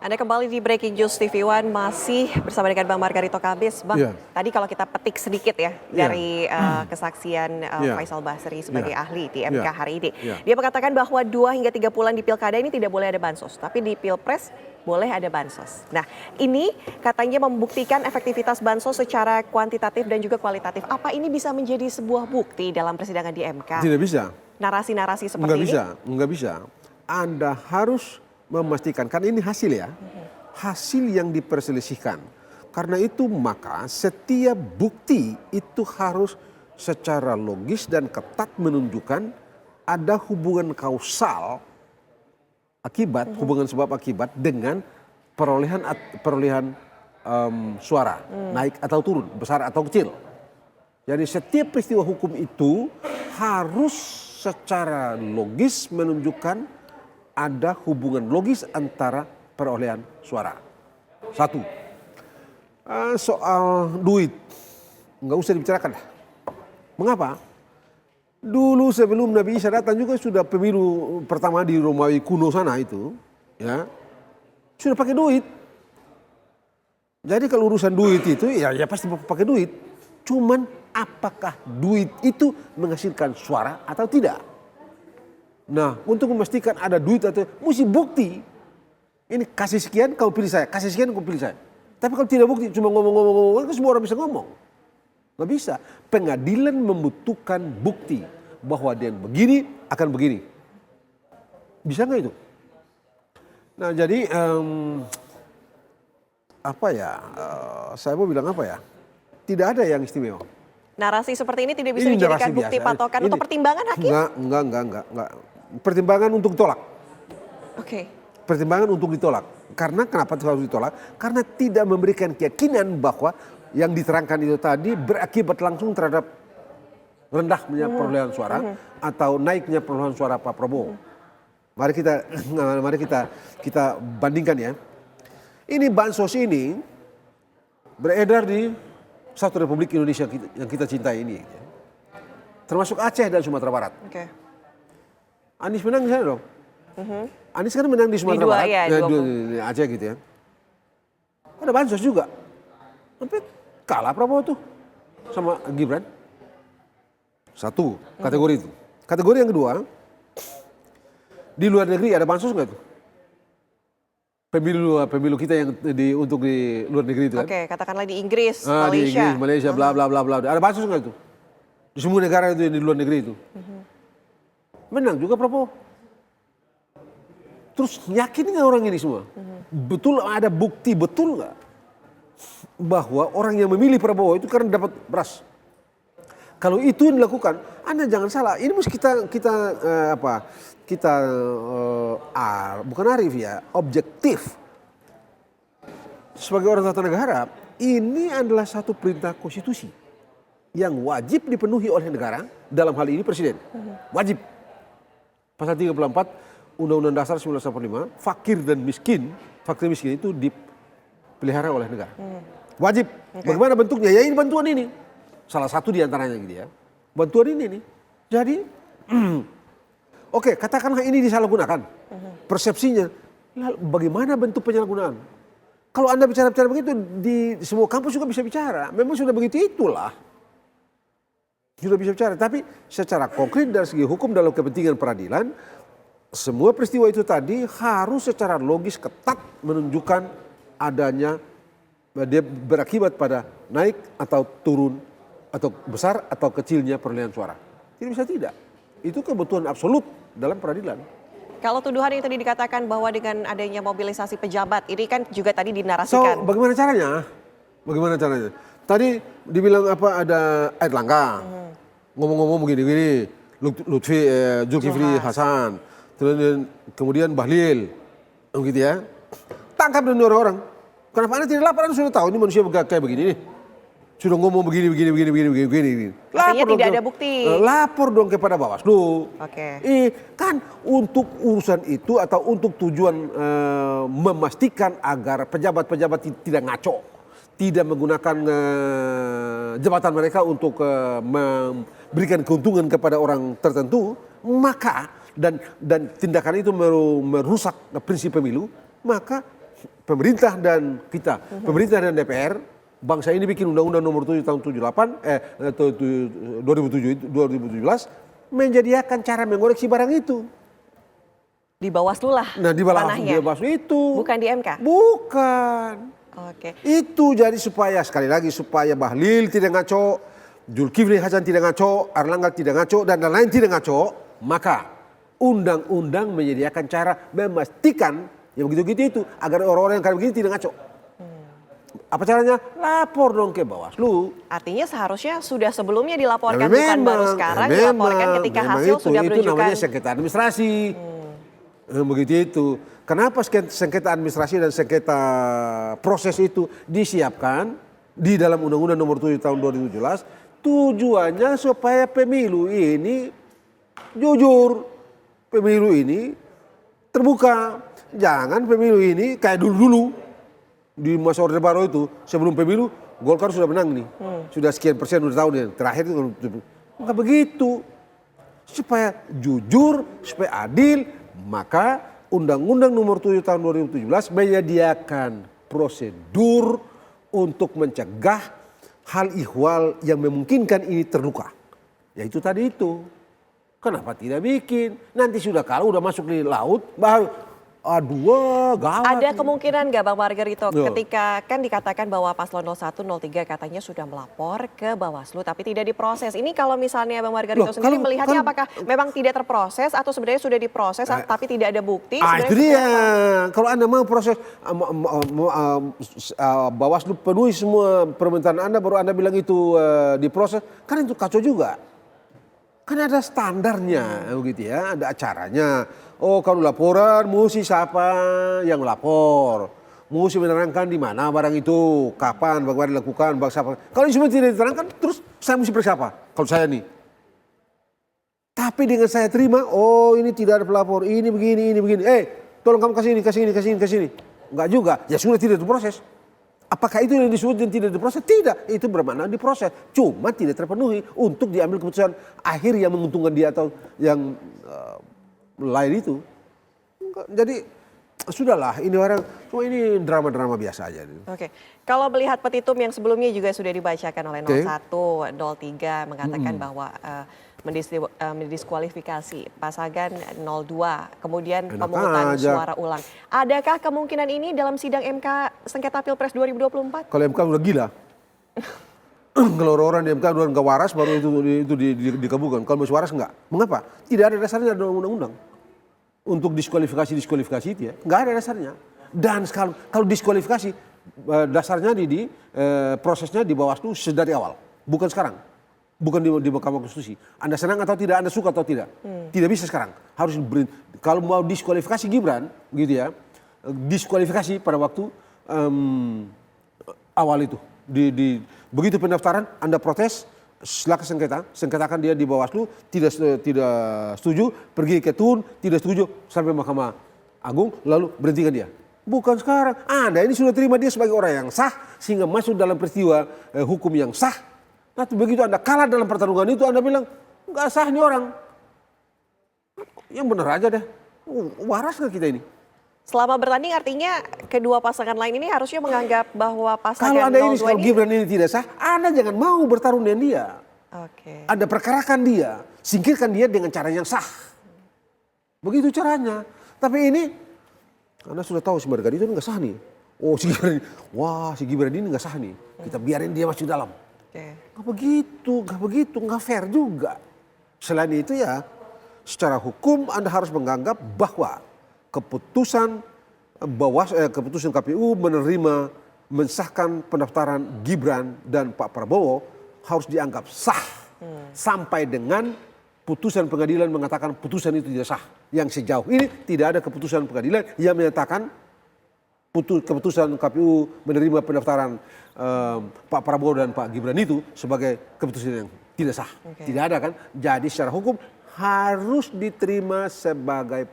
Anda kembali di Breaking News TV One, masih bersama dengan Bang Margarito Kabis. Bang, tadi kalau kita petik sedikit ya dari kesaksian Faisal Basri sebagai ahli di MK hari ini. Dia mengatakan bahwa 2 hingga 3 bulan di pilkada ini tidak boleh ada bansos, tapi di pilpres boleh ada bansos. Nah, ini katanya membuktikan efektivitas bansos secara kuantitatif dan juga kualitatif. Apa ini bisa menjadi sebuah bukti dalam persidangan di MK? Tidak bisa. Narasi-narasi seperti ini? Nggak bisa. Anda harus memastikan, kan ini hasil ya, hasil yang diperselisihkan. Karena itu maka setiap bukti itu harus secara logis dan ketat menunjukkan ada hubungan kausal akibat, hubungan sebab akibat dengan perolehan suara, naik atau turun, besar atau kecil. Jadi setiap peristiwa hukum itu harus secara logis menunjukkan ada hubungan logis antara perolehan suara. Satu, soal duit, nggak usah dibicarakan lah. Mengapa? Dulu sebelum Nabi Isa datang juga sudah pemilu pertama di Romawi kuno sana itu, ya sudah pakai duit. Jadi kalau urusan duit itu ya pasti pakai duit. Cuman apakah duit itu menghasilkan suara atau tidak? Nah, untuk memastikan ada duit atau mesti bukti. Ini kasih sekian kau pilih saya, kasih sekian kau pilih saya. Tapi kalau tidak bukti, cuma ngomong-ngomong, kan semua orang bisa ngomong. Nggak bisa. Pengadilan membutuhkan bukti bahwa dia begini akan begini. Bisa nggak itu? Nah, jadi saya mau bilang apa ya? Tidak ada yang istimewa. Narasi seperti ini tidak bisa dijadikan bukti patokan untuk pertimbangan hakim? Enggak. Pertimbangan untuk ditolak. Oke. Pertimbangan untuk ditolak. Karena kenapa harus ditolak? Karena tidak memberikan keyakinan bahwa yang diterangkan itu tadi berakibat langsung terhadap rendahnya perolehan suara atau naiknya perolehan suara Pak Prabowo. Mari kita bandingkan ya. Ini bansos ini beredar di satu Republik Indonesia yang kita cintai ini. Termasuk Aceh dan Sumatera Barat. Okay. Anies menang di sana dong. Anies kan menang di Sumatera Barat. Ya, di Aceh gitu ya. Ada bansos juga. Tapi kalah Prabowo tuh sama Gibran. Satu kategori itu. Kategori yang kedua, di luar negeri ada bansos nggak tuh? Pemilu kita yang untuk di luar negeri itu kan. Oke, katakanlah di Inggris, Malaysia. Di Inggris, Malaysia, bla bla bla bla. Ada bansos nggak itu? Di semua negara itu yang di luar negeri itu. Menang juga Prabowo. Terus yakin nggak orang ini semua? Betul ada bukti betul nggak bahwa orang yang memilih Prabowo itu karena dapat beras? Kalau itu yang dilakukan, Anda jangan salah. Ini mesti bukan arif ya, objektif. Sebagai orang tata negara, ini adalah satu perintah konstitusi yang wajib dipenuhi oleh negara, dalam hal ini presiden. Wajib. Pasal 34 Undang-Undang Dasar 1945, fakir miskin itu dipelihara oleh negara. Wajib. Bagaimana bentuknya? Ya ini bantuan ini. Salah satu di antaranya gitu ya. Bantuan ini nih. Jadi oke, katakanlah ini disalahgunakan. Persepsinya, bagaimana bentuk penyalahgunaan? Kalau Anda bicara begitu, di semua kampus juga bisa bicara. Memang sudah begitu itulah. Sudah bisa bicara. Tapi secara konkret dari segi hukum dalam kepentingan peradilan, semua peristiwa itu tadi harus secara logis ketat menunjukkan adanya, dia berakibat pada naik atau turun, atau besar atau kecilnya perolehan suara. Tidak bisa tidak. Itu kebutuhan absolut dalam peradilan. Kalau tuduhan yang tadi dikatakan bahwa dengan adanya mobilisasi pejabat, ini kan juga tadi dinarasikan. So, bagaimana caranya? Tadi dibilang ada Airlangga, ngomong-ngomong begini-begini, Lutfi, Zulkifli Hasan, kemudian Bahlil, gitu ya. Tangkap dan orang-orang. Kenapa Anda tidak lapor? Anda sudah tahu ini manusia kayak begini nih. Sudah ngomong begini. Artinya tidak ada bukti. Lapor dong kepada Bawaslu. Oke. Kan untuk urusan itu atau untuk tujuan memastikan agar pejabat-pejabat tidak ngaco, tidak menggunakan jabatan mereka untuk memberikan keuntungan kepada orang tertentu, maka dan tindakan itu merusak prinsip pemilu, maka pemerintah dan kita, pemerintah dan DPR, bangsa ini bikin Undang-Undang Nomor 7 tahun 2017 menyediakan cara mengoreksi barang itu. Di Bawaslu lah. Nah, di Bawaslu itu. Bukan di MK? Bukan. Oke. Itu jadi supaya, sekali lagi, supaya Bahlil tidak ngaco, Zulkifli Hasan tidak ngaco, Erlangga tidak ngaco, dan lain-lain tidak ngaco, maka undang-undang menyediakan cara memastikan yang begitu-gitu itu, agar orang-orang yang kayak begini tidak ngaco. Apa caranya? Lapor dong ke Bawaslu. Artinya seharusnya sudah sebelumnya dilaporkan, bukan baru sekarang dilaporkan ketika hasil sudah menunjukkan. Itu namanya sengketa administrasi. Begitu itu. Kenapa sengketa administrasi dan sengketa proses itu disiapkan di dalam Undang-Undang Nomor 7 tahun 2017? Tujuannya supaya pemilu ini jujur, pemilu ini terbuka. Jangan pemilu ini kayak dulu-dulu di masa Orde Baru itu, sebelum pemilu Golkar sudah menang nih, sudah sekian persen udah tahun yang terakhir itu. Nggak begitu. Supaya jujur, supaya adil, maka Undang-Undang Nomor 7 tahun 2017 menyediakan prosedur untuk mencegah hal ihwal yang memungkinkan ini terluka. Yaitu tadi itu. Kenapa tidak bikin? Nanti sudah kalau udah masuk di laut, baru aduh gawat. Ada kemungkinan nggak Bang Margarito ketika kan dikatakan bahwa paslon 01, 03 katanya sudah melapor ke Bawaslu tapi tidak diproses. Ini kalau misalnya Bang Margarito sendiri melihatnya apakah memang tidak terproses atau sebenarnya sudah diproses tapi tidak ada bukti? Itu dia. Kalau Anda mau proses Bawaslu penuhi semua permintaan Anda baru Anda bilang itu diproses, kan itu kacau juga. Kan ada standarnya begitu ya, ada acaranya. Oh kalau laporan mesti siapa yang lapor, mesti menerangkan di mana barang itu, kapan, bagaimana dilakukan, siapa. Kalau ini semua tidak diterangkan, terus saya mesti bersiapa? Kalau saya nih. Tapi dengan saya terima, oh ini tidak ada pelapor, ini begini, ini begini. Tolong kamu kasih ini. Enggak juga, ya sudah tidak diproses. Apakah itu yang disebut yang tidak diproses? Tidak, itu bermakna diproses. Cuma tidak terpenuhi untuk diambil keputusan akhir yang menguntungkan dia atau yang lain itu. Jadi sudahlah, ini orang, cuma ini drama-drama biasa aja. Oke, kalau melihat petitum yang sebelumnya juga sudah dibacakan oleh 01, 03 mengatakan bahwa mendiskualifikasi pasangan 02, kemudian pemungutan suara ulang. Adakah kemungkinan ini dalam sidang MK sengketa Pilpres 2024? Kalau MK udah gila. Kalau orang di MK udah nggak waras baru itu dikabulkan. Kalau masih waras enggak. Mengapa? Tidak ada dasarnya dalam undang-undang untuk diskualifikasi itu ya. Nggak ada dasarnya. Dan kalau diskualifikasi dasarnya di prosesnya di Bawaslu sedari awal, bukan sekarang. Bukan di Mahkamah Konstitusi. Anda senang atau tidak, Anda suka atau tidak. Tidak bisa sekarang. Harus kalau mau diskualifikasi Gibran, gitu ya. Diskualifikasi pada waktu awal itu. Begitu pendaftaran, Anda protes, silakan sengketakan dia di Bawaslu, tidak setuju, pergi ke TUN, tidak setuju, sampai Mahkamah Agung, lalu berhentikan dia. Bukan sekarang. Anda ini sudah terima dia sebagai orang yang sah, sehingga masuk dalam peristiwa hukum yang sah. Nah begitu Anda kalah dalam pertarungan itu, Anda bilang, nggak sah nih orang. Yang benar aja deh. Waras nggak kita ini? Selama bertanding artinya kedua pasangan lain ini harusnya menganggap bahwa pasangan 02 kalau Anda ini, kalau Gibran ini tidak sah, Anda jangan mau bertarung dengan dia. Oke. Anda perkarakan dia, singkirkan dia dengan cara yang sah. Begitu caranya. Tapi ini, Anda sudah tahu si Margarito ini nggak sah nih. Oh si Gibran ini nggak sah nih. Kita biarin dia masuk dalam. Gak begitu, gak fair juga. Selain itu ya, secara hukum Anda harus menganggap bahwa keputusan KPU menerima, mensahkan pendaftaran Gibran dan Pak Prabowo harus dianggap sah. Sampai dengan putusan pengadilan mengatakan putusan itu tidak sah. Yang sejauh ini tidak ada keputusan pengadilan yang menyatakan keputusan KPU menerima pendaftaran Pak Prabowo dan Pak Gibran itu sebagai keputusan yang tidak sah. Tidak ada kan? Jadi secara hukum harus diterima sebagai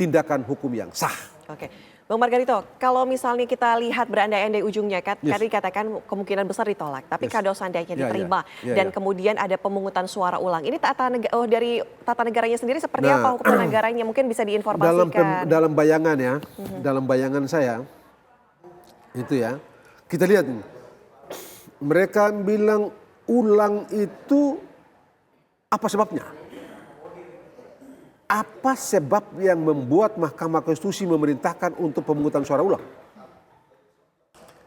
tindakan hukum yang sah. Oke. Bang Margarito, kalau misalnya kita lihat berandai-andai ujungnya, tadi katakan kemungkinan besar ditolak, tapi kalau seandainya diterima dan kemudian ada pemungutan suara ulang, ini dari tata negaranya sendiri seperti apa hukum negaranya? Mungkin bisa diinformasikan. Dalam bayangan ya, dalam bayangan saya, Itu ya. Kita lihat nih. Mereka bilang ulang itu apa sebabnya? Apa sebab yang membuat Mahkamah Konstitusi memerintahkan untuk pemungutan suara ulang?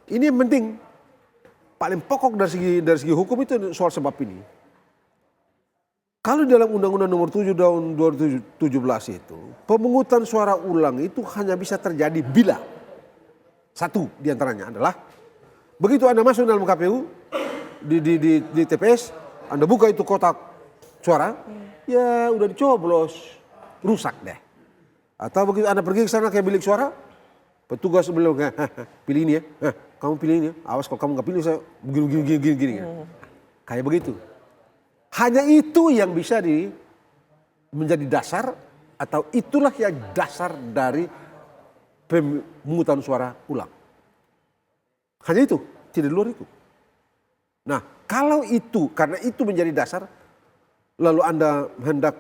Ini yang penting. Paling pokok dari segi hukum itu soal sebab ini. Kalau dalam Undang-Undang Nomor 7 tahun 2017 itu, pemungutan suara ulang itu hanya bisa terjadi bila satu diantaranya adalah begitu Anda masuk dalam KPU di TPS, Anda buka itu kotak suara, ya udah dicoblos, rusak deh. Atau begitu Anda pergi ke sana ke bilik suara, petugas bilang, pilih ini ya, kamu pilih ini ya, awas kalau kamu nggak pilih saya gini. Kayak begitu. Hanya itu yang bisa menjadi dasar atau itulah yang dasar dari pemungutan suara ulang. Hanya itu, tidak di luar itu. Nah, kalau itu, karena itu menjadi dasar, lalu Anda hendak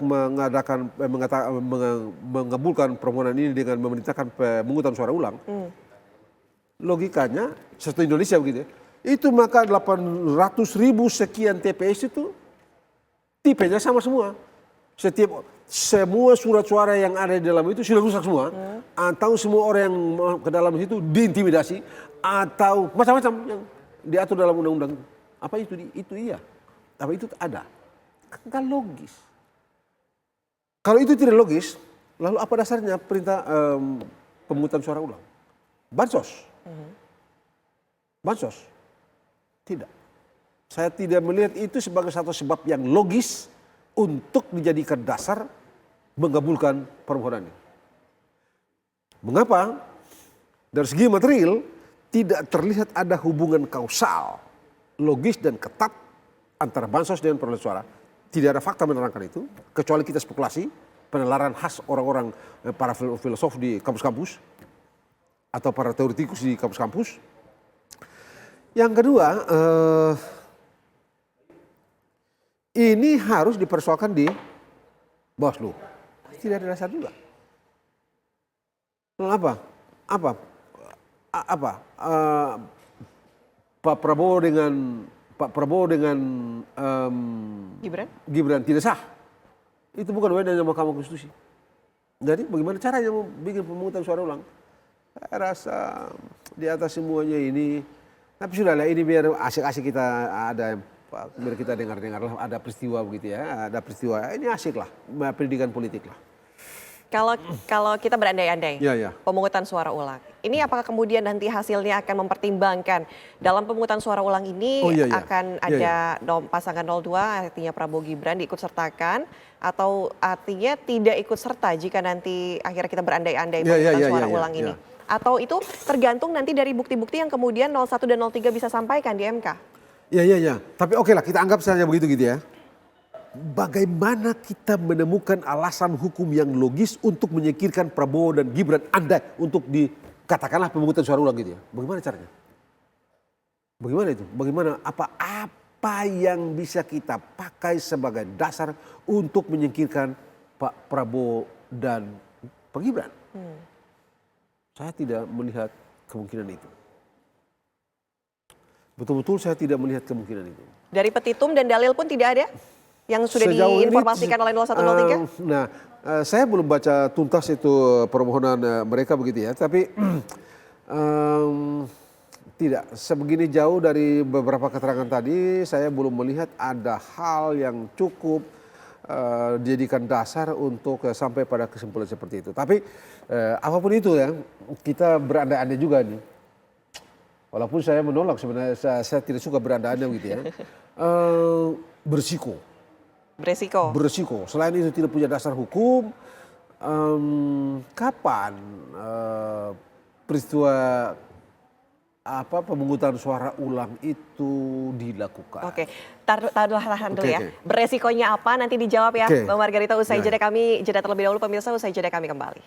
mengabulkan permohonan ini dengan memerintahkan pemungutan suara ulang, logikanya, setelah Indonesia begitu ya, itu maka 800.000 sekian TPS itu tipenya sama semua. Semua surat suara yang ada di dalam itu sudah rusak semua. Atau semua orang yang ke dalam situ diintimidasi. Atau macam-macam yang diatur dalam undang-undang. Apa itu? Itu iya. Tapi itu ada. Kan logis. Kalau itu tidak logis, lalu apa dasarnya perintah pemungutan suara ulang? Bansos. Bansos. Tidak. Saya tidak melihat itu sebagai satu sebab yang logis untuk dijadikan dasar mengabulkan permohonan ini. Mengapa? Dari segi material tidak terlihat ada hubungan kausal, logis dan ketat antara bansos dengan perolehan suara. Tidak ada fakta menerangkan itu, kecuali kita spekulasi, penalaran khas orang-orang para filosof di kampus-kampus atau para teoretikus di kampus-kampus. Yang kedua, ini harus dipersoalkan di Bawaslu. Tidak ada dasar juga. Apa? Pak Prabowo dengan Gibran tidak sah. Itu bukan wewenang Mahkamah Konstitusi. Jadi bagaimana caranya mau bikin pemungutan suara ulang? Saya rasa di atas semuanya ini, tapi sudahlah ini biar asik-asik kita ada, biar kita dengar-dengar lah, ada peristiwa begitu ya, ada peristiwa, ini asik lah, pendidikan politik lah. Kalau kita berandai-andai, pemungutan suara ulang, ini apakah kemudian nanti hasilnya akan mempertimbangkan dalam pemungutan suara ulang ini akan ada pasangan 02, artinya Prabowo Gibran diikut sertakan, atau artinya tidak ikut serta jika nanti akhirnya kita berandai-andai pemungutan suara ulang ini? Atau itu tergantung nanti dari bukti-bukti yang kemudian 01 dan 03 bisa sampaikan di MK? Ya. Tapi oke lah, kita anggap saja begitu gitu ya. Bagaimana kita menemukan alasan hukum yang logis untuk menyingkirkan Prabowo dan Gibran Anda untuk dikatakanlah pemungutan suara ulang gitu ya? Bagaimana caranya? Bagaimana itu? Bagaimana apa yang bisa kita pakai sebagai dasar untuk menyingkirkan Pak Prabowo dan Pak Gibran? Saya tidak melihat kemungkinan itu. Betul-betul saya tidak melihat kemungkinan itu. Dari petitum dan dalil pun tidak ada? Yang sudah diinformasikan oleh 0103? Nah, saya belum baca tuntas itu permohonan mereka begitu ya. Tapi tidak, sebegini jauh dari beberapa keterangan tadi, saya belum melihat ada hal yang cukup dijadikan dasar untuk sampai pada kesimpulan seperti itu. Tapi apapun itu ya, kita berandai-andai juga nih. Walaupun saya menolak sebenarnya, saya tidak suka berandai-andai gitu ya. Berisiko. Selain itu tidak punya dasar hukum. Kapan peristiwa pemungutan suara ulang itu dilakukan? Oke, tahan dulu ya. Beresikonya apa nanti dijawab ya, Bang Margarito usai jeda terlebih dahulu, pemirsa usai jeda kami kembali.